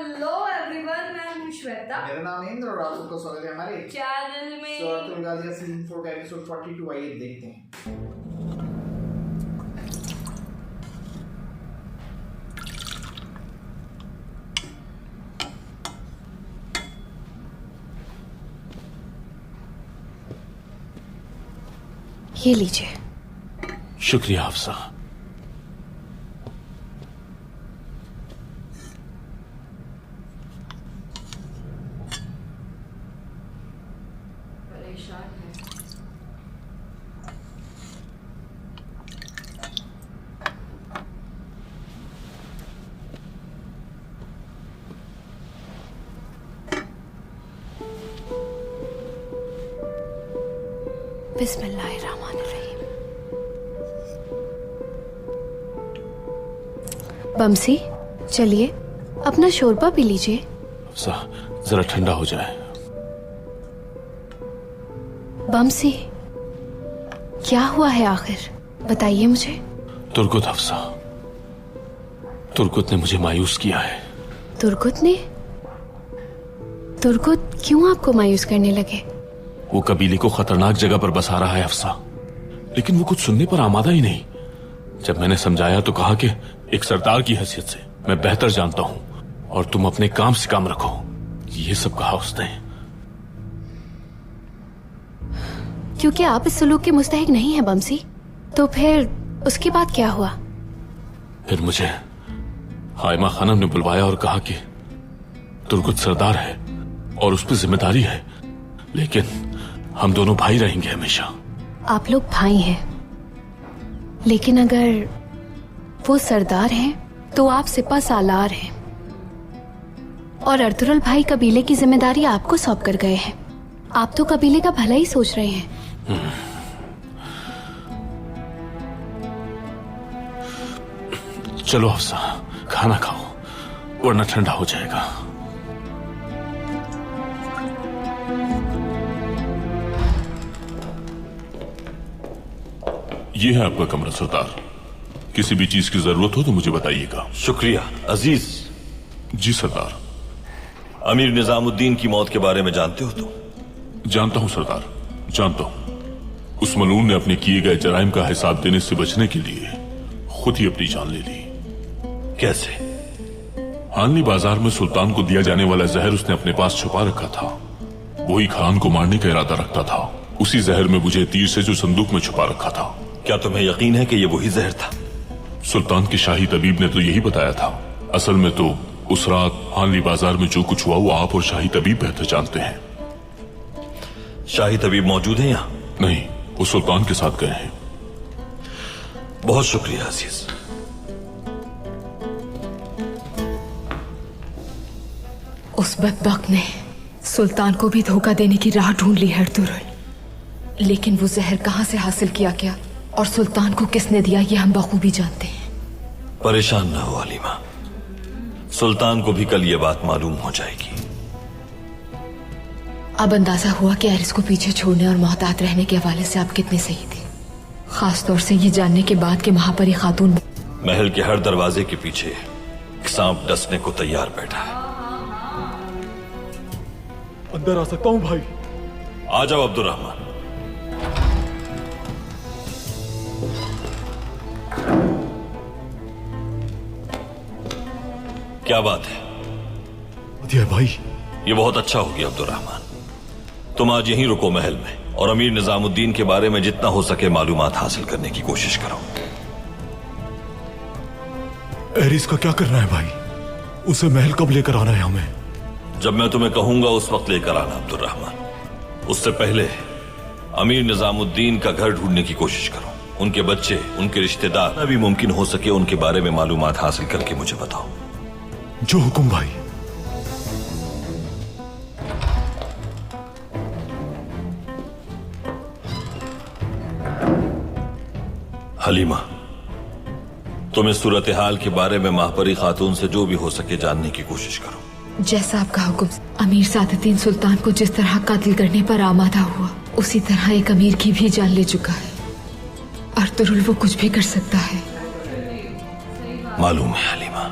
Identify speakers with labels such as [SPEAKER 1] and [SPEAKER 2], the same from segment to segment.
[SPEAKER 1] Hello everyone, मैं हूं श्वेता।
[SPEAKER 2] मेरा नाम है इंद्र और आप सबका स्वागत है हमारे
[SPEAKER 1] चैनल में।
[SPEAKER 2] सूरतुल गाज़िया सीजन 4 का एपिसोड 42। आइए देखते हैं।
[SPEAKER 3] ये लीजिए।
[SPEAKER 4] शुक्रिया अफसा।
[SPEAKER 1] परेशान है।
[SPEAKER 3] बिस्मिल्लाहिर्रहमानिर्रहीम। बमसी, चलिए अपना शोरबा पी लीजिए।
[SPEAKER 4] अफसा, जरा ठंडा हो जाए।
[SPEAKER 3] बमसी, क्या हुआ है आखिर, बताइए मुझे।
[SPEAKER 4] तुर्गुत अफसा, तुर्गुत ने मुझे मायूस किया है।
[SPEAKER 3] तुर्गुत ने? तुर्गुत क्यों आपको मायूस करने लगे?
[SPEAKER 4] वो कबीले को खतरनाक जगह पर बसा रहा है अफसा, लेकिन वो कुछ सुनने पर आमादा ही नहीं। जब मैंने समझाया तो कहा कि एक सरदार की हैसियत से मैं बेहतर जानता हूं और तुम अपने काम से काम रखो, ये सब कहा उसने।
[SPEAKER 3] क्योंकि आप इस सलूक के मुस्तहिक नहीं हैं बमसी, तो फिर उसके बाद क्या हुआ?
[SPEAKER 4] फिर मुझे हाइमा खानम ने बुलवाया और कहा कि तुर्गुत सरदार है और उस पर जिम्मेदारी है, लेकिन हम दोनों भाई रहेंगे हमेशा।
[SPEAKER 3] आप लोग भाई हैं, लेकिन अगर वो सरदार हैं तो आप सिपा सालार हैं और अर्तुरुल भाई कबीले की जिम्मेदारी आपको सौंप कर गए हैं। आप तो कबीले का भला ही सोच रहे हैं।
[SPEAKER 4] चलो अफसा, खाना खाओ वरना ठंडा हो जाएगा। ये है आपका कमरा सरदार, किसी भी चीज की जरूरत हो तो मुझे बताइएगा।
[SPEAKER 5] शुक्रिया अजीज।
[SPEAKER 4] जी सरदार।
[SPEAKER 5] अमीर निजामुद्दीन की मौत के बारे में जानते हो तुम?
[SPEAKER 4] जानता हूं सरदार, जानता हूं। उस मलून ने अपने किए गए जराइम का हिसाब देने से बचने के लिए खुद ही अपनी जान ले ली।
[SPEAKER 5] कैसे?
[SPEAKER 4] हानली बाजार में सुल्तान को दिया जाने वाला जहर उसने अपने पास छुपा रखा था। वही खान को मारने का इरादा रखता था। उसी जहर में मुझे तीर से जो संदूक में छुपा रखा था।
[SPEAKER 5] क्या तुम्हें यकीन है कि यह वही जहर था?
[SPEAKER 4] सुल्तान के शाही तबीब ने तो यही बताया था। असल में तो उस रात हानली बाजार में जो कुछ हुआ वो आप और शाही तबीब बेहतर जानते हैं।
[SPEAKER 5] शाही तबीब मौजूद है यहाँ?
[SPEAKER 4] नहीं, वो सुल्तान के साथ गए हैं।
[SPEAKER 5] बहुत शुक्रिया अजीज।
[SPEAKER 6] उस बदबख्त ने सुल्तान को भी धोखा देने की राह ढूंढ ली है अर्तुरुल, लेकिन वो जहर कहां से हासिल किया गया और सुल्तान को किसने दिया ये हम बखूबी जानते हैं।
[SPEAKER 5] परेशान न हो हलीमा, सुल्तान को भी कल ये बात मालूम हो जाएगी।
[SPEAKER 6] अब अंदाजा हुआ कि एरिस को पीछे छोड़ने और मोहतात रहने के हवाले से आप कितने सही थे, खासतौर से ये जानने के बाद कि महापरी खातून
[SPEAKER 5] महल के हर दरवाजे के पीछे एक सांप डसने को तैयार बैठा है।
[SPEAKER 7] अंदर आ सकता हूं भाई?
[SPEAKER 5] आ जाओ अब्दुर्रहमान। क्या बात है?
[SPEAKER 7] दिया भाई।
[SPEAKER 5] ये बहुत अच्छा हो गया अब्दुर्रहमान। तुम आज यहीं रुको महल में और अमीर निजामुद्दीन के बारे में जितना हो सके मालूमात हासिल करने की कोशिश करो।
[SPEAKER 7] एरिस का क्या करना है भाई? उसे महल कब लेकर आना है हमें?
[SPEAKER 5] जब मैं तुम्हें कहूंगा उस वक्त लेकर आना अब्दुर्रहमान। उससे पहले अमीर निजामुद्दीन का घर ढूंढने की कोशिश करो। उनके बच्चे, उनके रिश्तेदार, अभी मुमकिन हो सके उनके बारे में मालूमात हासिल करके मुझे बताओ।
[SPEAKER 7] जो हुक्म भाई।
[SPEAKER 5] हलीमा, तुम इस सूरत हाल के बारे में महापरी खातून से जो भी हो सके जानने की कोशिश करो।
[SPEAKER 6] जैसा आपका हुक्म। अमीर सादुद्दीन सुल्तान को जिस तरह कत्ल करने पर आमादा हुआ, उसी तरह एक अमीर की भी जान ले चुका है। अर्तुरुल वो कुछ भी कर सकता है।
[SPEAKER 5] मालूम है हलीमा,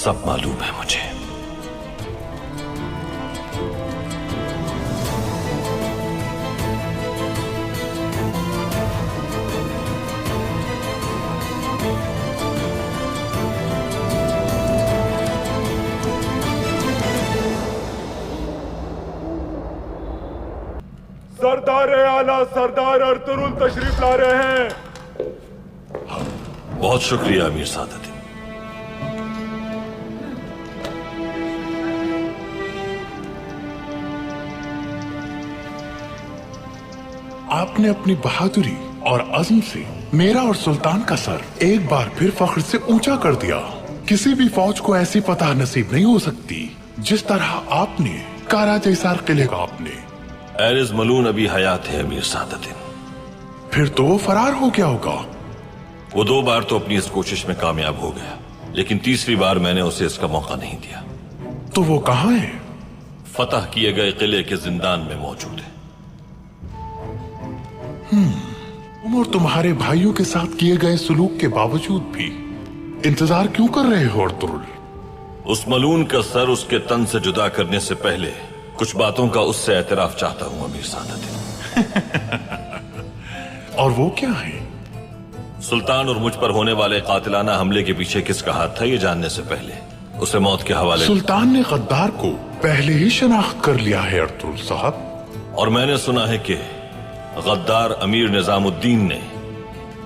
[SPEAKER 5] सब मालूम है मुझे।
[SPEAKER 7] सरदार आला सरदार अर्तुरुल तशरीफ ला रहे हैं।
[SPEAKER 5] बहुत शुक्रिया अमीर सादत।
[SPEAKER 8] आपने अपनी बहादुरी और अज़्म से मेरा और सुल्तान का सर एक बार फिर फख्र से ऊंचा कर दिया। किसी भी फौज को ऐसी फतह नसीब नहीं हो सकती जिस तरह आपने कारा जैसार किले का आपने।
[SPEAKER 5] एरिज मलून अभी हयात है अमीर सादत।
[SPEAKER 8] फिर तो वो फरार हो गया होगा।
[SPEAKER 5] वो 2 बार तो अपनी इस कोशिश में कामयाब हो गया, लेकिन तीसरी बार मैंने उसे इसका मौका नहीं दिया।
[SPEAKER 8] तो वो कहाँ है?
[SPEAKER 5] फतह किए गए किले के जिंदान में मौजूद है।
[SPEAKER 8] तुम और तुम्हारे भाइयों के साथ किए गए सुलूक के बावजूद भी इंतजार क्यों कर रहे हो अर्तुरुल?
[SPEAKER 5] उस मलून का सर उसके तन से जुदा करने से पहले कुछ बातों का उससे एतराफ चाहता हूं अमीर सादत।
[SPEAKER 8] और वो क्या है?
[SPEAKER 5] सुल्तान और मुझ पर होने वाले कातिलाना हमले के पीछे किसका हाथ था, ये जानने से पहले उसे मौत के हवाले।
[SPEAKER 8] सुल्तान ने गद्दार को पहले ही शनाख्त कर लिया है अर्तुरुल साहब।
[SPEAKER 5] और मैंने सुना है कि गद्दार अमीर निजामुद्दीन ने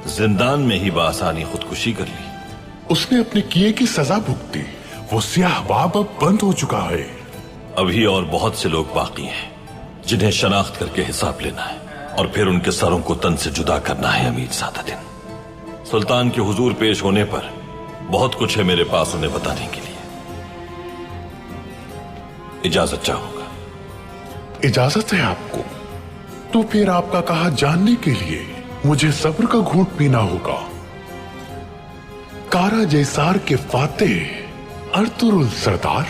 [SPEAKER 5] जिंदान में ही बासानी खुदकुशी कर ली।
[SPEAKER 8] उसने अपने किए की सजा भुगती। वो सियाह बाब अब बंद हो चुका है।
[SPEAKER 5] अभी और बहुत से लोग बाकी हैं जिन्हें शनाख्त करके हिसाब लेना है और फिर उनके सरों को तन से जुदा करना है अमीर सादत। सुल्तान के हुजूर पेश होने पर बहुत कुछ है मेरे पास उन्हें बताने के लिए। इजाजत चाहूंगा।
[SPEAKER 8] इजाजत है आपको? तो फिर आपका कहा जानने के लिए मुझे सब्र का घूंट पीना होगा। कारा जैसार के फातेह अर्तुरुल सरदार।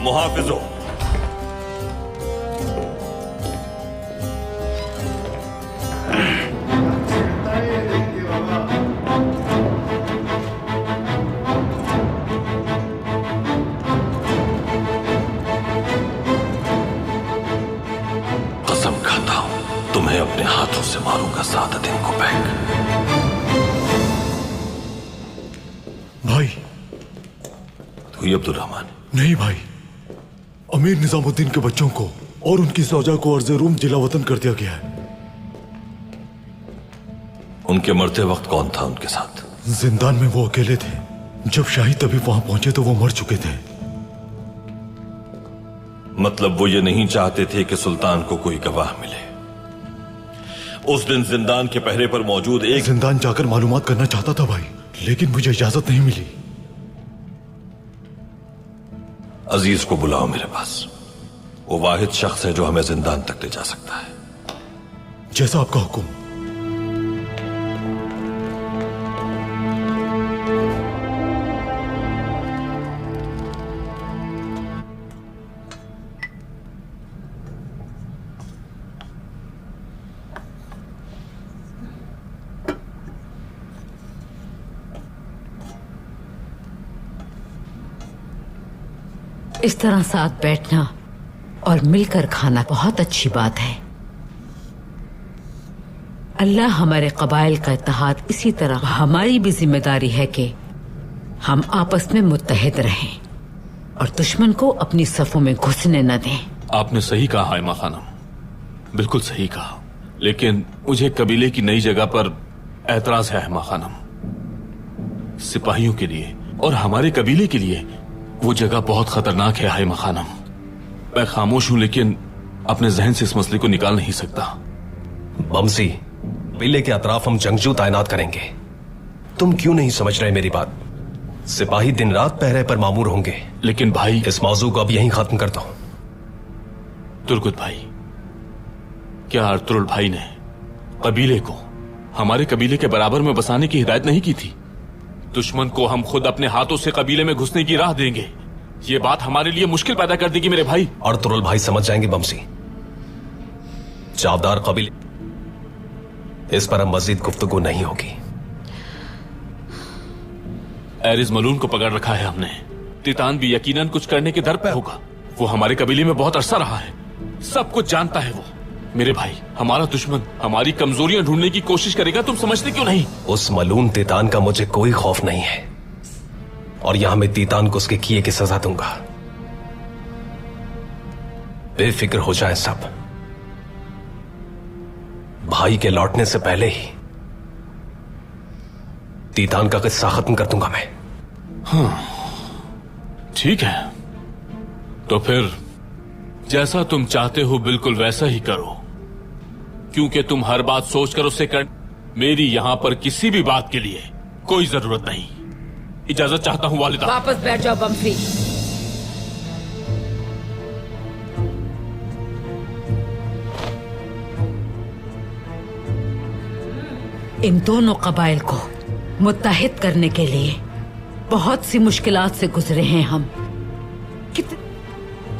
[SPEAKER 5] मुहाफिजों, कसम खाता हूं तुम्हें अपने हाथों से मारूंगा सादत को बैक।
[SPEAKER 7] भाई।
[SPEAKER 5] तू ही अब्दुल रहमान?
[SPEAKER 7] नहीं भाई, अमीर निजामुद्दीन के बच्चों को और उनकी सौजा को अर्ज़ रूम जिला वतन कर दिया गया है।
[SPEAKER 5] उनके मरते वक्त कौन था उनके साथ?
[SPEAKER 7] जिंदान में वो अकेले थे। जब शाही तभी वहां पहुंचे तो वो मर चुके थे।
[SPEAKER 5] मतलब वो ये नहीं चाहते थे कि सुल्तान को कोई गवाह मिले। उस दिन जिंदान के पहरे पर मौजूद एक
[SPEAKER 7] जिंदान जाकर मालूमात करना चाहता था भाई, लेकिन मुझे इजाजत नहीं मिली।
[SPEAKER 5] अजीज को बुलाओ मेरे पास। वो वाहिद शख्स है जो हमें जिंदान तक ले जा सकता है।
[SPEAKER 7] जैसा आपका हुक्म।
[SPEAKER 9] इस तरह साथ बैठना और मिलकर खाना बहुत अच्छी बात है। अल्लाह हमारे कबाइल का इत्तेहाद इसी तरह। हमारी भी जिम्मेदारी है कि हम आपस में मुत्तहिद रहें और दुश्मन को अपनी सफों में घुसने न दें।
[SPEAKER 4] आपने सही कहा हाइमा खानम, बिल्कुल सही कहा। लेकिन मुझे कबीले की नई जगह पर एतराज है हाइमा खानम। सिपाहियों के लिए और हमारे कबीले के लिए वो जगह बहुत खतरनाक है हाइमा खानम। मैं खामोश हूं लेकिन अपने जहन से इस मसले को निकाल नहीं सकता।
[SPEAKER 10] बमसी, किले के अतराफ हम जंगजू तैनात करेंगे। तुम क्यों नहीं समझ रहे मेरी बात? सिपाही दिन रात पहरे पर मामूर होंगे।
[SPEAKER 4] लेकिन भाई,
[SPEAKER 10] इस मौजू को अब यहीं खत्म करता हूं।
[SPEAKER 4] तुर्कुत भाई, क्या अर्तुरुल भाई ने कबीले को हमारे कबीले के बराबर में बसाने की हिदायत नहीं की थी? दुश्मन को हम खुद अपने हाथों से कबीले में घुसने की राह देंगे। ये बात हमारे लिए मुश्किल पैदा कर देगी मेरे भाई।
[SPEAKER 10] अर्तुरुल भाई समझ जाएंगे बमसी। चावदार कबीले, इस पर अब मजीद गुफ्तगू नहीं होगी।
[SPEAKER 4] एरिस मलून को पकड़ रखा है हमने। तितान भी यकीनन कुछ करने के दर पे होगा। वो हमारे कबीले में बहुत अरसा रहा है, सब कुछ जानता है वो। मेरे भाई, हमारा दुश्मन हमारी कमजोरियां ढूंढने की कोशिश करेगा, तुम समझते क्यों नहीं?
[SPEAKER 10] उस मलून तीतान का मुझे कोई खौफ नहीं है, और यहां मैं तीतान को उसके किए की सजा दूंगा। बेफिक्र हो जाए सब, भाई के लौटने से पहले ही तीतान का किस्सा खत्म कर दूंगा मैं।
[SPEAKER 4] हाँ, ठीक है, तो फिर जैसा तुम चाहते हो बिल्कुल वैसा ही करो, क्योंकि तुम हर बात सोचकर उसे कर। मेरी यहां पर किसी भी बात के लिए कोई जरूरत नहीं। इजाजत चाहता हूं वालिदा।
[SPEAKER 9] वापस बैठ जाओ बम्सी। इन दोनों कबाइल को मुत्तहिद करने के लिए बहुत सी मुश्किलात से गुजरे हैं हम।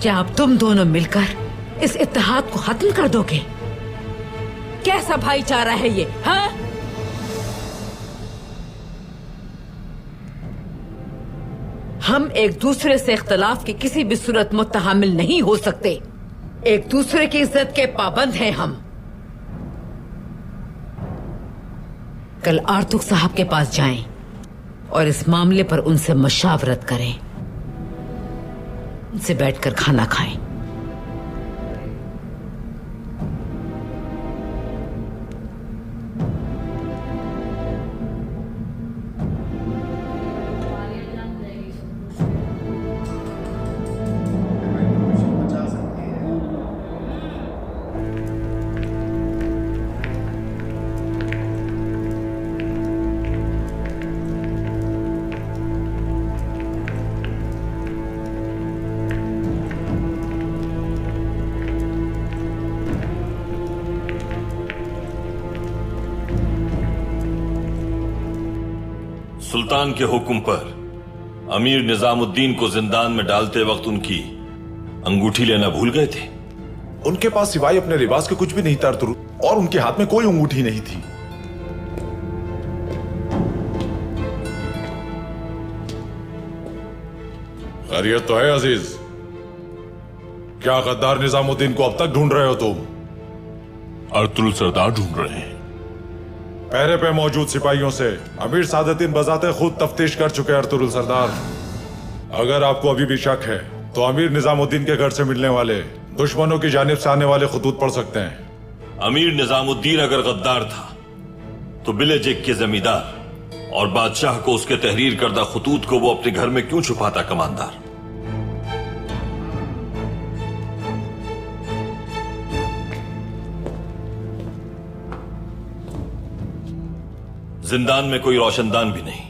[SPEAKER 9] क्या अब तुम दोनों मिलकर इस इत्तेहाद को खत्म कर दोगे? कैसा भाईचारा है ये? हाँ, हम एक दूसरे से इख्तलाफ की किसी भी सूरत मुत्तहामिल नहीं हो सकते। एक दूसरे की इज्जत के पाबंद हैं हम। कल आर्तुक साहब के पास जाएं और इस मामले पर उनसे मशावरत करें, उनसे बैठकर खाना खाएं।
[SPEAKER 2] बचा सकते हैं।
[SPEAKER 5] सुल्तान के हुक्म पर अमीर निजामुद्दीन को जिंदान में डालते वक्त उनकी अंगूठी लेना भूल गए थे।
[SPEAKER 7] उनके पास सिवाय अपने लिबास के कुछ भी नहीं था अरतुरुल, और उनके हाथ में कोई अंगूठी नहीं थी। खैरियत तो है अजीज? क्या गद्दार निजामुद्दीन को अब तक ढूंढ रहे हो तुम?
[SPEAKER 4] अर्तुल सरदार ढूंढ रहे हैं।
[SPEAKER 7] पहरे पे मौजूद सिपाहियों से अमीर सादतीन बजाते खुद तफ्तीश कर चुके हैं अर्तुरुल सरदार। अगर आपको अभी भी शक है तो अमीर निजामुद्दीन के घर से मिलने वाले दुश्मनों की जानिब से आने वाले खतूत पढ़ सकते हैं।
[SPEAKER 5] अमीर निजामुद्दीन अगर गद्दार था तो बिलेजेक के जमींदार और बादशाह को उसके तहरीर करदा खतूत को वो अपने घर में क्यों छुपाता कमांदार? जिंदान में कोई रोशनदान भी नहीं,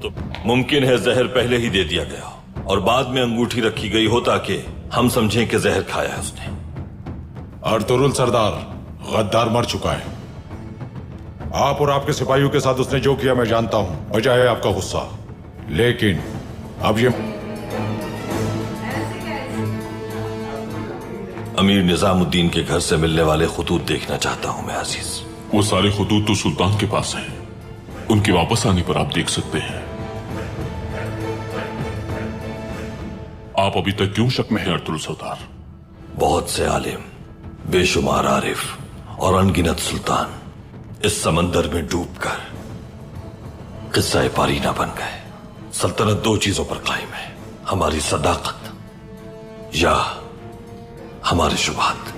[SPEAKER 5] तो मुमकिन है जहर पहले ही दे दिया गया और बाद में अंगूठी रखी गई हो ताकि हम समझें कि जहर खाया है उसने।
[SPEAKER 7] अर्तुरुल सरदार, गद्दार मर चुका है। आप और आपके सिपाहियों के साथ उसने जो किया मैं जानता हूं, वजह है आपका गुस्सा, लेकिन अब ये
[SPEAKER 5] अमीर निजामुद्दीन के घर से मिलने वाले खतूत देखना चाहता हूं मैं अजीज।
[SPEAKER 4] वो सारे खतूत तो सुल्तान के पास हैं, उनके वापस आने पर आप देख सकते हैं। आप अभी तक क्यों शक में हैं अर्तुरुल सरदार?
[SPEAKER 5] बहुत से आलिम, बेशुमार आरिफ और अनगिनत सुल्तान इस समंदर में डूबकर किस्सा पारीना बन गए। सल्तनत दो चीजों पर कायम है, हमारी सदाकत या हमारे शुबहात।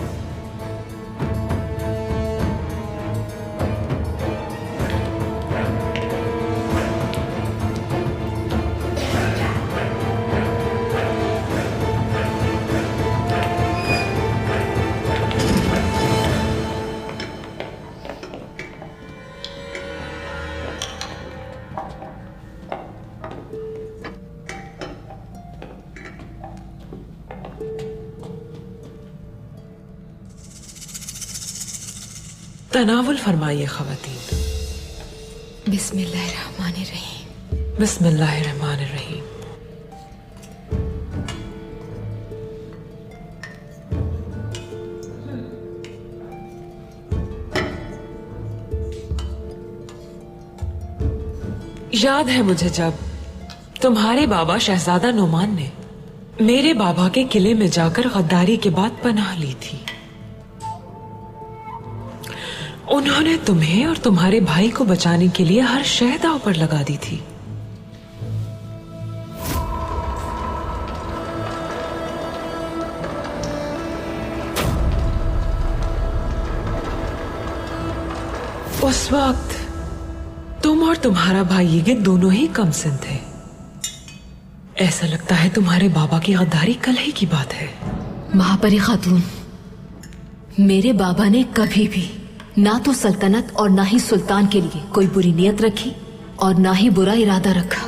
[SPEAKER 11] तनावुल फरमाइए खवातीन।
[SPEAKER 6] बिस्मिल्लाहिर्रहमानिर्रहीम।
[SPEAKER 11] बिस्मिल्लाहिर्रहमानिर्रहीम। याद है मुझे जब तुम्हारे बाबा शहजादा नोमान ने मेरे बाबा के किले में जाकर गद्दारी के बाद पनाह ली थी। उन्होंने तुम्हें और तुम्हारे भाई को बचाने के लिए हर शय दांव पर लगा दी थी। उस वक्त तुम और तुम्हारा भाई ये दोनों ही कम सिन थे। ऐसा लगता है तुम्हारे बाबा की गद्दारी कल ही की बात है।
[SPEAKER 6] महापरी खातून, मेरे बाबा ने कभी भी ना तो सल्तनत और ना ही सुल्तान के लिए कोई बुरी नीयत रखी और ना ही बुरा इरादा रखा।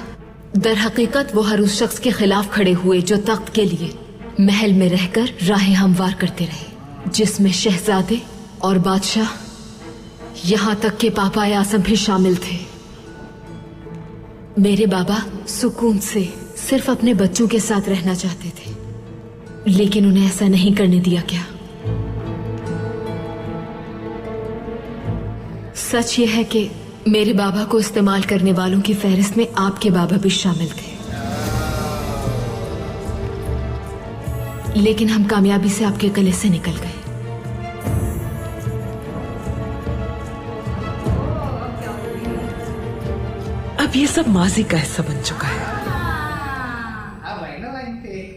[SPEAKER 6] दर हकीकत वो हर उस शख्स के खिलाफ खड़े हुए जो तख्त के लिए महल में रहकर राहें हमवार करते रहे, जिसमें शहजादे और बादशाह यहाँ तक के पापा आज़म भी शामिल थे। मेरे बाबा सुकून से सिर्फ अपने बच्चों के साथ रहना चाहते थे, लेकिन उन्हें ऐसा नहीं करने दिया गया। सच यह है कि मेरे बाबा को इस्तेमाल करने वालों की फहरिस्त में आपके बाबा भी शामिल थे, लेकिन हम कामयाबी से आपके गले से निकल गए।
[SPEAKER 11] अब ये सब माजी का हिस्सा बन चुका है।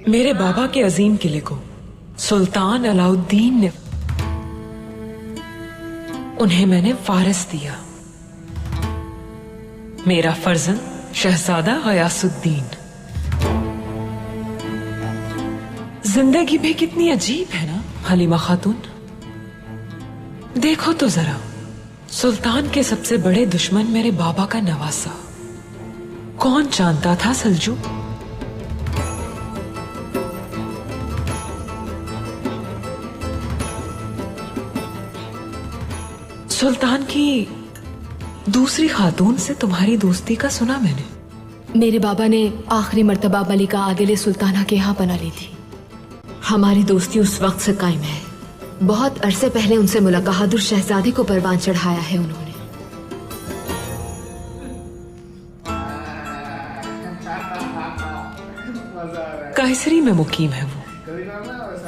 [SPEAKER 11] मेरे बाबा के अजीम किले को सुल्तान अलाउद्दीन ने उन्हें मैंने वारिस दिया। मेरा फर्जंद शहजादा गयासुद्दीन। जिंदगी भी कितनी अजीब है ना हलीमा खातून। देखो तो जरा, सुल्तान के सबसे बड़े दुश्मन मेरे बाबा का नवासा। कौन जानता था सलजू? सुल्तान की दूसरी खातून से तुम्हारी दोस्ती का सुना मैंने।
[SPEAKER 6] मेरे बाबा ने आखिरी मर्तबा मलिका आदिल सुल्ताना के यहाँ बना ली थी। हमारी दोस्ती उस वक्त से कायम है। बहुत अरसे पहले उनसे मुल्क बहादुर शहजादे को परवान चढ़ाया है उन्होंने।
[SPEAKER 11] कायसरी में मुकीम है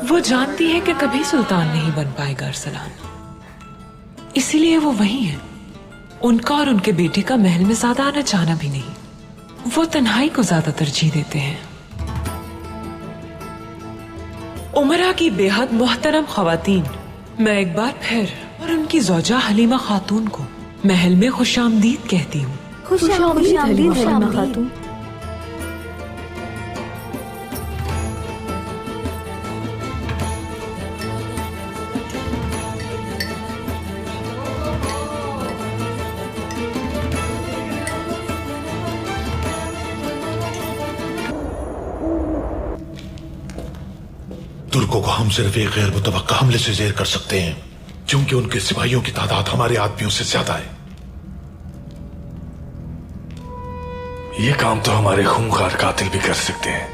[SPEAKER 11] वो जानती है कि कभी सुल्तान नहीं बन पाएगा अरसलान, इसीलिए वो वही है। उनका और उनके बेटे का महल में ज्यादा आना जाना भी नहीं। वो तन्हाई को ज्यादा तरजीह देते हैं। उमरा की बेहद मोहतरम खवातीन, मैं एक बार फिर और उनकी ज़ौजा हलीमा खातून को महल में खुशामदीद कहती हूँ।
[SPEAKER 6] खुशामदीद हलीमा खातून।
[SPEAKER 8] तुर्कों को हम सिर्फ एक गैर मुतवक्का हमले से जेर कर सकते हैं, क्योंकि उनके सिपाहियों की तादाद हमारे आदमियों से ज्यादा है।
[SPEAKER 12] ये काम तो हमारे खूंखार कातिल भी कर सकते हैं।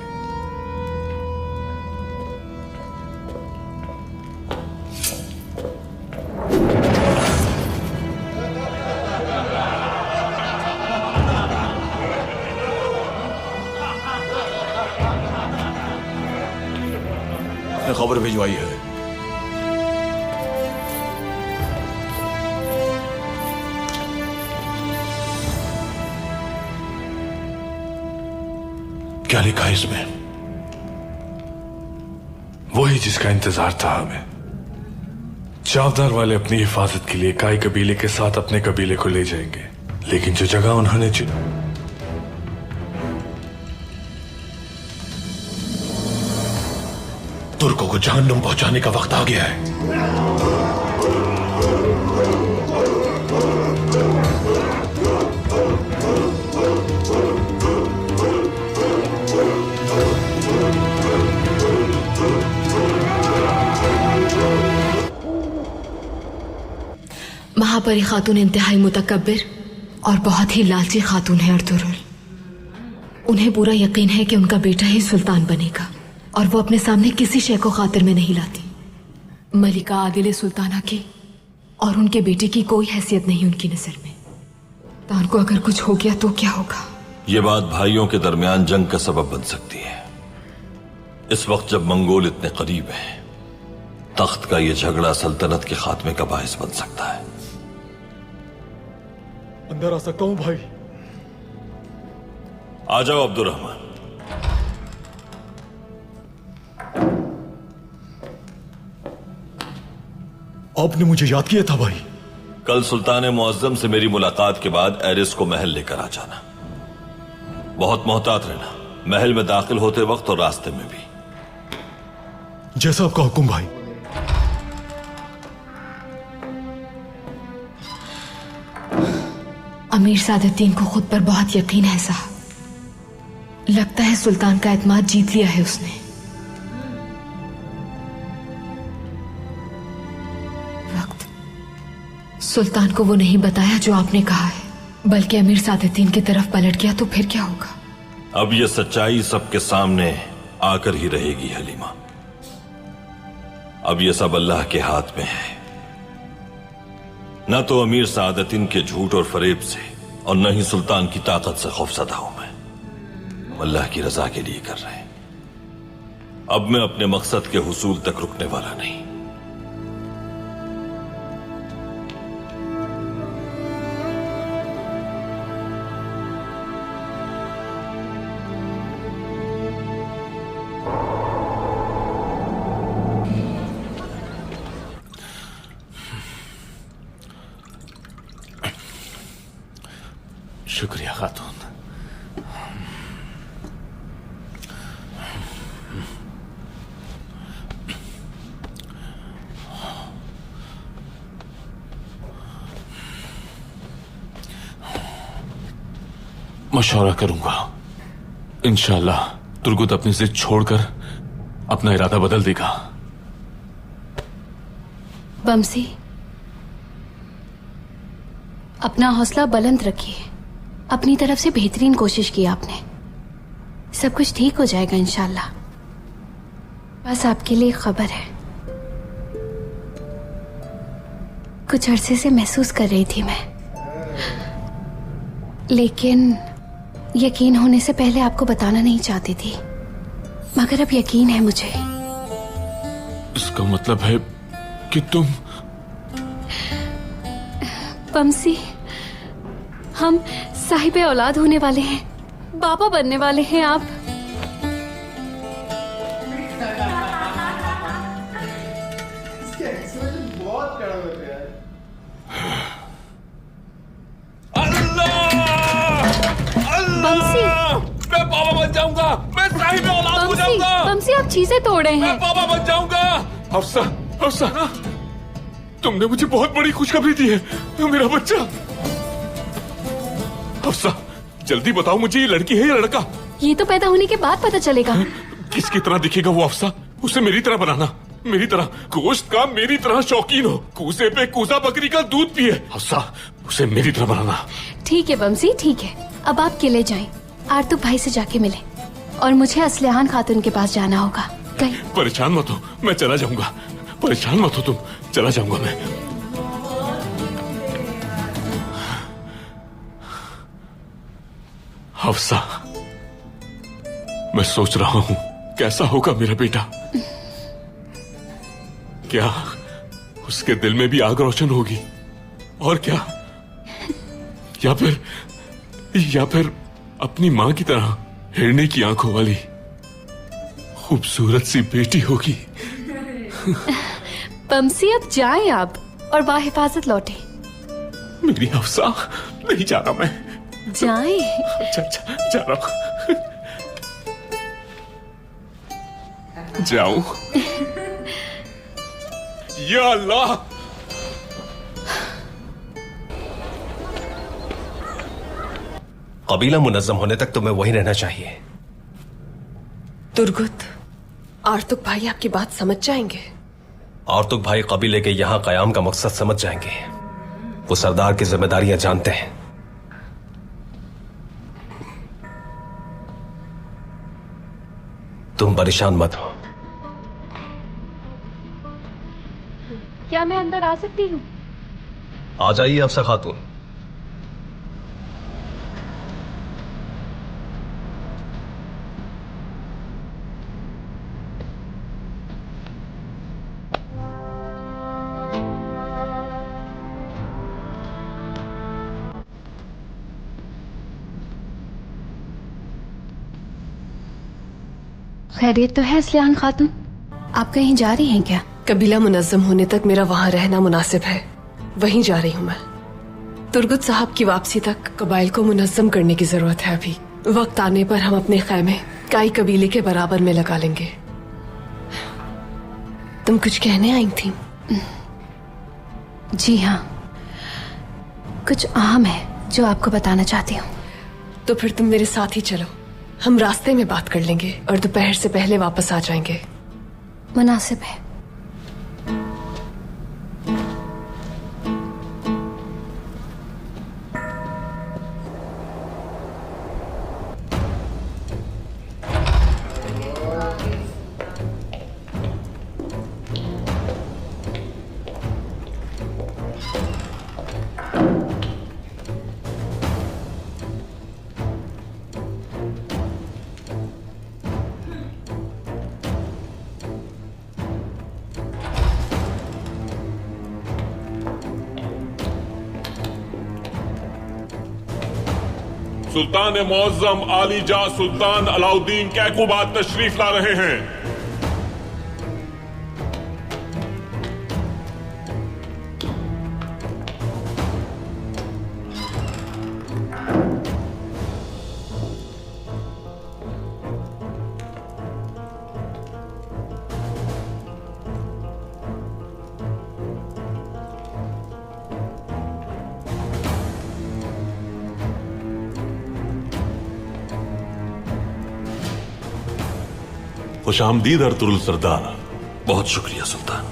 [SPEAKER 5] खबर भिजवाई है।
[SPEAKER 8] क्या लिखा है इसमें?
[SPEAKER 12] वही जिसका इंतजार था हमें। चावदार वाले अपनी हिफाजत के लिए काई कबीले के साथ अपने कबीले को ले जाएंगे, लेकिन जो जगह उन्होंने
[SPEAKER 8] तुर्कों को जहन्नुम पहुंचाने का वक्त आ गया है।
[SPEAKER 6] महापरी खातून इंतहाई मुतकब्बिर और बहुत ही लालची खातून है अर्तुरुल। उन्हें पूरा यकीन है कि उनका बेटा ही सुल्तान बनेगा और वो अपने सामने किसी शय को खातिर में नहीं लाती। मलिका आदिल सुल्ताना की और उनके बेटे की कोई हैसियत नहीं उनकी नजर में। तान को अगर कुछ हो गया तो क्या होगा?
[SPEAKER 5] ये बात भाइयों के दरमियान जंग का सबब बन सकती है। इस वक्त जब मंगोल इतने करीब हैं, तख्त का ये झगड़ा सल्तनत के खात्मे का बायस बन सकता है।
[SPEAKER 13] अंदर आ सकता हूं भाई?
[SPEAKER 5] आ जाओ अब्दुर्रहमान।
[SPEAKER 13] आपने मुझे याद किया था भाई।
[SPEAKER 5] कल सुल्तान मुअज्जम से मेरी मुलाकात के बाद एरिस को महल लेकर आ जाना। बहुत मोहतात रहना, महल में दाखिल होते वक्त और रास्ते में भी।
[SPEAKER 13] जैसा आपका हुक्म भाई।
[SPEAKER 6] अमीर सादुद्दीन को खुद पर बहुत यकीन है साहब। लगता है सुल्तान का एतमाद जीत लिया है उसने। वक्त सुल्तान को वो नहीं बताया जो आपने कहा है, बल्कि अमीर सादुद्दीन की तरफ पलट गया तो फिर क्या होगा?
[SPEAKER 5] अब ये सच्चाई सबके सामने आकर ही रहेगी हलीमा। अब ये सब अल्लाह के हाथ में है। न तो अमीर सादुद्दीन के झूठ और फरेब से और न ही सुल्तान की ताकत से खौफजदा हूं मैं। अल्लाह की रजा के लिए कर रहे हैं। अब मैं अपने मकसद के हुसूल तक रुकने वाला नहीं।
[SPEAKER 4] शुक्रिया खातून। मशवरा करूंगा। इंशाअल्लाह तुर्गुत अपनी जिद छोड़कर अपना इरादा बदल देगा।
[SPEAKER 3] बमसी, अपना हौसला बुलंद रखिए। अपनी तरफ से बेहतरीन कोशिश की आपने। सब कुछ ठीक हो जाएगा इंशाअल्लाह। बस आपके लिए खबर है। कुछ अरसे से महसूस कर रही थी मैं, लेकिन यकीन होने से पहले आपको बताना नहीं चाहती थी, मगर अब यकीन है मुझे।
[SPEAKER 4] इसका मतलब है कि तुम?
[SPEAKER 3] बमसी, हम साहिबे औलाद होने वाले हैं, बाबा बनने वाले हैं आप।
[SPEAKER 2] इसके एक्सप्रेशन बहुत कड़क होते हैं।
[SPEAKER 3] बमसी,
[SPEAKER 4] मैं बाबा बन जाऊंगा। मैं साहिब औलाद हो जाऊंगा।
[SPEAKER 3] बमसी, आप चीजें तोड़ रहे हैं।
[SPEAKER 4] मैं बाबा बन जाऊंगा। हफ्सा, हफ्सा, तुमने मुझे बहुत बड़ी खुशखबरी दी है। मेरा बच्चा। हफ्सा, जल्दी बताओ मुझे ये लड़की है या लड़का?
[SPEAKER 3] ये तो पैदा होने के बाद पता चलेगा।
[SPEAKER 4] किसकी तरह दिखेगा वो हफ्सा? उसे मेरी तरह बनाना, मेरी तरह गोश्त का मेरी तरह शौकीन हो, कूसे पे कूसा बकरी का दूध पिए। हफ्सा, उसे मेरी तरह बनाना।
[SPEAKER 3] ठीक है बमसी, ठीक है। अब आप किले जाएं, आर्तुक भाई से जाके मिले, और मुझे असलिहान खातून के पास जाना होगा। कहीं
[SPEAKER 4] परेशान मत हो, मैं चला जाऊंगा। परेशान मत हो तुम, चला जाऊंगा मैं। हफ्सा, मैं सोच रहा हूं कैसा होगा मेरा बेटा। क्या उसके दिल में भी आग रोशन होगी? और क्या, या फिर अपनी मां की तरह हिरने की आंखों वाली खूबसूरत सी बेटी होगी?
[SPEAKER 3] बमसी, अब जाएं आप और बाहिफाजत लौटे।
[SPEAKER 4] मेरी हफ्सा, नहीं जा रहा मैं।
[SPEAKER 3] जाएं।
[SPEAKER 4] जा रहा हूं। जाऊं? या अल्लाह!
[SPEAKER 10] कबीला मुनज्जम होने तक तुम्हें वहीं रहना चाहिए।
[SPEAKER 11] तुर्गुत, आर्तुक भाई आपकी बात समझ जाएंगे।
[SPEAKER 10] आर्तुक भाई कबीले के यहां कयाम का मकसद समझ जाएंगे। वो सरदार की जिम्मेदारियां जानते हैं। तुम परेशान मत हो।
[SPEAKER 3] क्या मैं अंदर आ सकती हूँ?
[SPEAKER 10] आ जाइए अफसर खातून।
[SPEAKER 3] खैरियत तो है असलियान खातून? आप कहीं जा रही हैं क्या?
[SPEAKER 6] कबीला मुनज्जम होने तक मेरा वहाँ रहना मुनासिब है, वहीं जा रही हूँ मैं। तुर्गुत साहब की वापसी तक कबाइल को मुनज्जम करने की जरूरत है। अभी वक्त आने पर हम अपने खैमे काई कबीले के बराबर में लगा लेंगे। तुम कुछ कहने आई थी?
[SPEAKER 3] जी हाँ, कुछ अहम है जो आपको बताना चाहती हूँ।
[SPEAKER 6] तो फिर तुम मेरे साथ ही चलो, हम रास्ते में बात कर लेंगे और दोपहर से पहले वापस आ जाएंगे।
[SPEAKER 3] मुनासिब है।
[SPEAKER 4] सुल्तान मुअज्जम आलीजा सुल्तान अलाउद्दीन कैकुबाद तशरीफ ला रहे हैं। खुशामदीद अर्तुरुल सरदार।
[SPEAKER 5] बहुत शुक्रिया सुल्तान।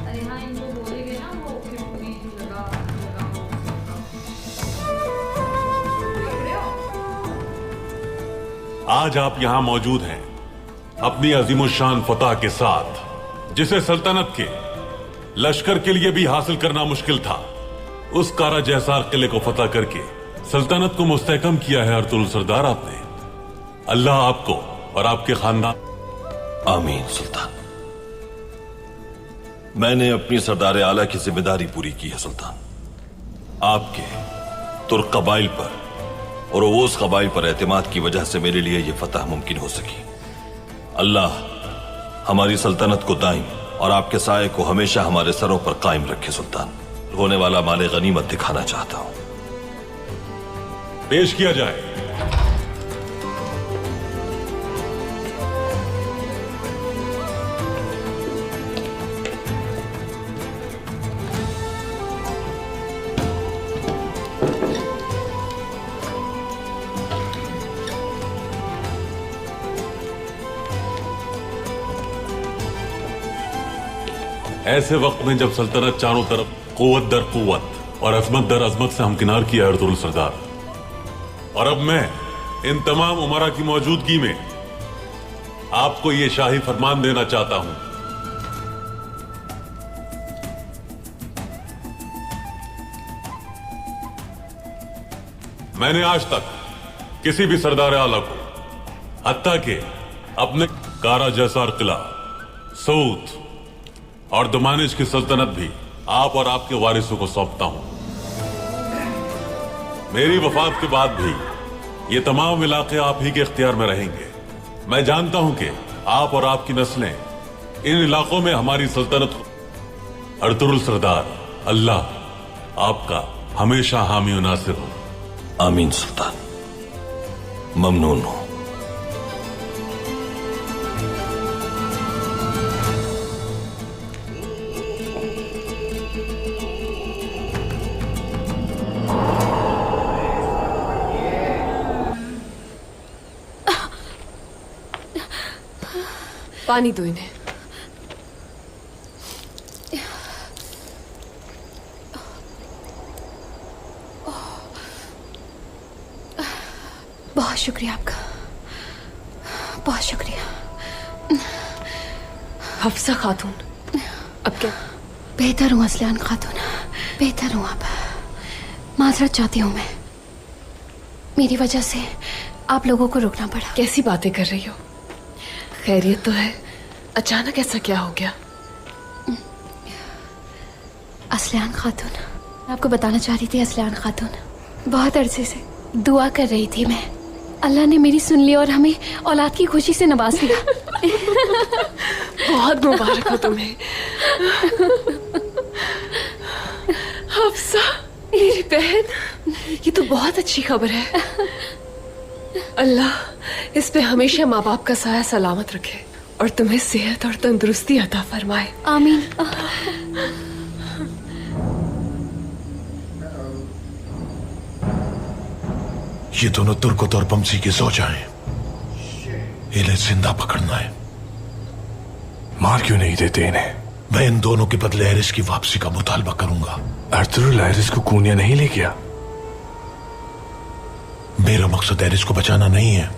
[SPEAKER 1] अरे हाँ, इनको बोलेंगे ना वो फिर पूरी लगा
[SPEAKER 4] आज आप यहां मौजूद हैं अपनी अजीमुशान फतह के साथ, जिसे सल्तनत के लश्कर के लिए भी हासिल करना मुश्किल था। उस कारा जैसार किले को फतह करके सल्तनत को मुस्तहकम किया है अर्तुरुल सरदार आपने। अल्लाह आपको और आपके खानदान।
[SPEAKER 5] आमीन सुल्तान। मैंने अपनी सरदार आला की जिम्मेदारी पूरी की है सुल्तान। आपके तुर्क कबाइल पर और ओस कबाइल पर एतमाद की वजह से मेरे लिए यह फतह मुमकिन हो सकी। अल्लाह हमारी सल्तनत को दाइम और आपके साये को हमेशा हमारे सरों पर कायम रखे सुल्तान। होने वाला माले गनीमत दिखाना चाहता हूं।
[SPEAKER 4] पेश किया जाए। ऐसे वक्त में जब सल्तनत चारों तरफ कुव्वत दर कुव्वत और अजमत दर अजमत से हमकिनार किया अर्तुरुल सरदार, और अब मैं इन तमाम उमरा की मौजूदगी में आपको ये शाही फरमान देना चाहता हूं। मैंने आज तक किसी भी सरदार आला को, हत्ता के अपने कारा जैसार किला, सऊद और दुमानिश की सल्तनत भी आप और आपके वारिसों को सौंपता हूं। मेरी वफात के बाद भी ये तमाम इलाके आप ही के इख्तियार में रहेंगे। मैं जानता हूं कि आप और आपकी नस्लें इन इलाकों में हमारी सल्तनत को। अर्तुरुल सरदार, अल्लाह आपका हमेशा हामी और नासिर हो।
[SPEAKER 5] आमीन सुल्तान। ममनून हो।
[SPEAKER 6] पानी दो इन्हें।
[SPEAKER 3] बहुत शुक्रिया आपका, बहुत शुक्रिया।
[SPEAKER 6] हफ्सा खातून, अब क्या?
[SPEAKER 3] बेहतर हूँ असलियान खातून, बेहतर हूँ। आप माजरत चाहती हूँ मैं। मेरी वजह से आप लोगों को रुकना पड़ा।
[SPEAKER 6] कैसी बातें कर रही हो? खैरियत तो है, अचानक ऐसा क्या हो गया?
[SPEAKER 3] असलियान खातून, मैं आपको बताना चाह रही थी। असलियान खातून, बहुत अरसे से दुआ कर रही थी मैं। अल्लाह ने मेरी सुन ली और हमें औलाद की खुशी से नवाज दिया।
[SPEAKER 6] बहुत मुबारक हो तुम्हें। हफ्सा, मेरी बहन, ये तो बहुत अच्छी खबर है। अल्लाह इस पे हमेशा माँ बाप का साया सलामत रखे और तुम्हें सेहत और तंदुरुस्ती अता फरमाए।
[SPEAKER 3] आमीन।
[SPEAKER 8] ये दोनों तुर्कत और बमसी की ज़ौजाएं, इन्हें जिंदा पकड़ना है।
[SPEAKER 12] मार क्यों नहीं देते इन्हें?
[SPEAKER 8] मैं इन दोनों के बदले एरिस की वापसी का मुतालबा करूंगा।
[SPEAKER 12] अर्तुरुल एरिस को कूनिया नहीं ले गया?
[SPEAKER 8] मेरा मकसद एरिस को बचाना नहीं है,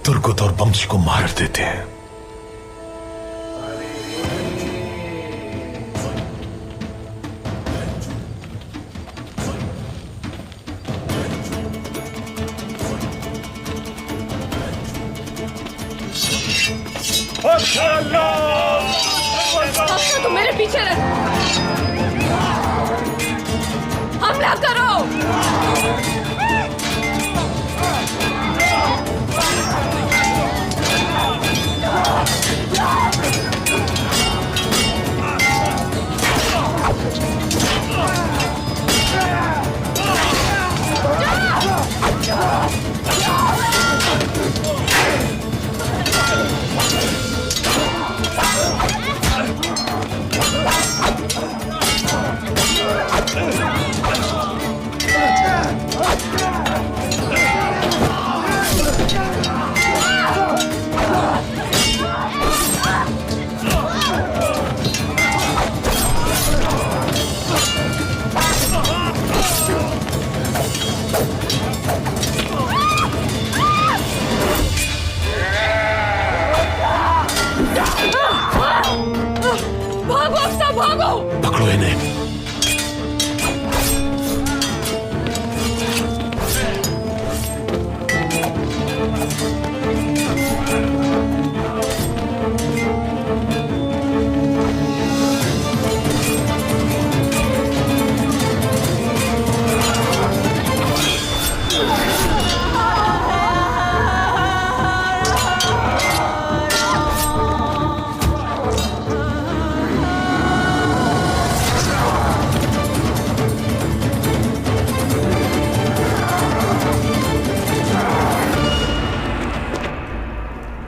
[SPEAKER 8] तुर्कत और बमसी को मार देते हैं।
[SPEAKER 6] तुम मेरे पीछे रह, हमला करो। भागो अफ्सा, भागो।
[SPEAKER 8] पकड़ो इन्हें।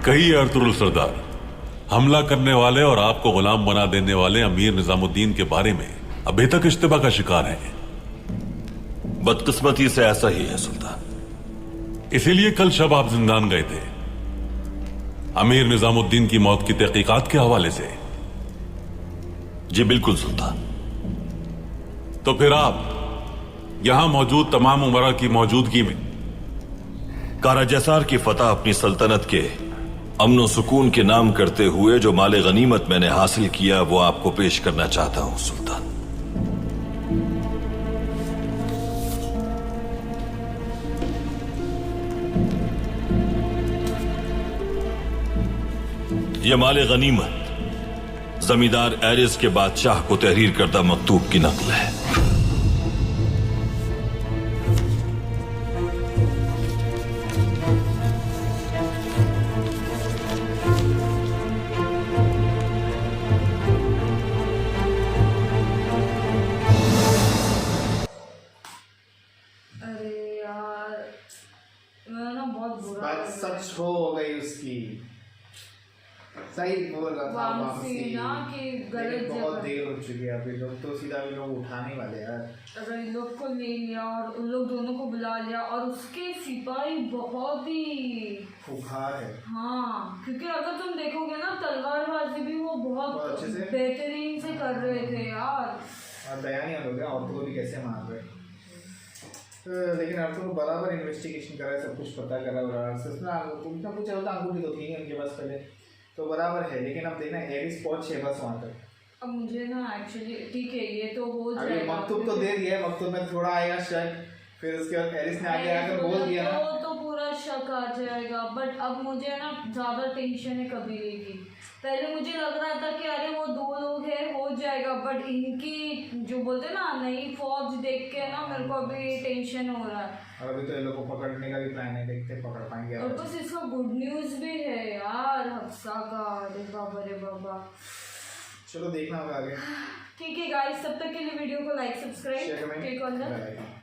[SPEAKER 4] कहिए अर्तुरुल सरदार, हमला करने वाले और आपको गुलाम बना देने वाले अमीर निजामुद्दीन के बारे में अभी तक इश्तिबा का शिकार है।
[SPEAKER 5] बदकिस्मती से ऐसा ही है सुल्तान।
[SPEAKER 4] इसीलिए कल शब आप जिंदान गए थे अमीर निजामुद्दीन की मौत की तहकीकात के हवाले से।
[SPEAKER 5] जी बिल्कुल सुल्तान।
[SPEAKER 4] तो फिर आप यहां मौजूद तमाम उमरा की मौजूदगी में
[SPEAKER 5] काराजसार की फतह अपनी सल्तनत के अमन सुकून के नाम करते हुए जो माले गनीमत मैंने हासिल किया वो आपको पेश करना चाहता हूं सुल्तान। यह माले गनीमत जमींदार एरिस के बादशाह को तहरीर करदा मकतूब की नकल है।
[SPEAKER 2] सच हो गई उसकी। सही बोल रहा था वापसी
[SPEAKER 1] ना कि गलत
[SPEAKER 2] बहुत देर हो चुकी है। अभी लोग तो सीधा भी लोग उठाने वाले यार।
[SPEAKER 1] अगर इन लोग को ले लिया और उन लोग दोनों को बुला लिया और उसके सिपाही बहुत ही
[SPEAKER 2] खुखार है।
[SPEAKER 1] हाँ, क्योंकि अगर तुम देखोगे ना तलवारबाजी भी वो बहुत बेहतरीन से कर रहे थे यार।
[SPEAKER 2] और दया नहीं हो गया औरतों को भी कैसे मार रहे। लेकिन अर्तुर को बराबर इन्वेस्टिगेशन कर रहा है, सब कुछ पता कर रहा है। कुछ ना कुछ होता, अंगूठी तो थी उनके पास पहले तो बराबर है। लेकिन अब देखना एरिस पहुंच है बस वहाँ तक।
[SPEAKER 1] अब मुझे ना एक्चुअली ठीक है ये तो हो जाएगा।
[SPEAKER 2] मकतूब तो दे दिया है, मकतूब में थोड़ा आएगा शायद फिर उसके बाद एरिस ने आगे आकर बोल दिया ना,
[SPEAKER 1] तो पूरा शक आ जाएगा। बट अब मुझे ना ज्यादा टेंशन है कबीले की। पहले मुझे लग रहा था कि अरे वो 2 लोग हैं हो जाएगा, बट इनकी जो बोलते ना नई फौज देख के ना मेरे को अभी टेंशन हो रहा है।
[SPEAKER 2] और अभी तो ये लोग को पकड़ने का भी प्लान है, देखते पकड़ पाएंगे।
[SPEAKER 1] और बस इसका गुड न्यूज भी है यार हफ्सा का। अरे बाबा रे बाबा,
[SPEAKER 2] चलो देखना होगा आगे।
[SPEAKER 1] ठीक है गाइस, तब तक के लिए वीडियो को like subscribe click on the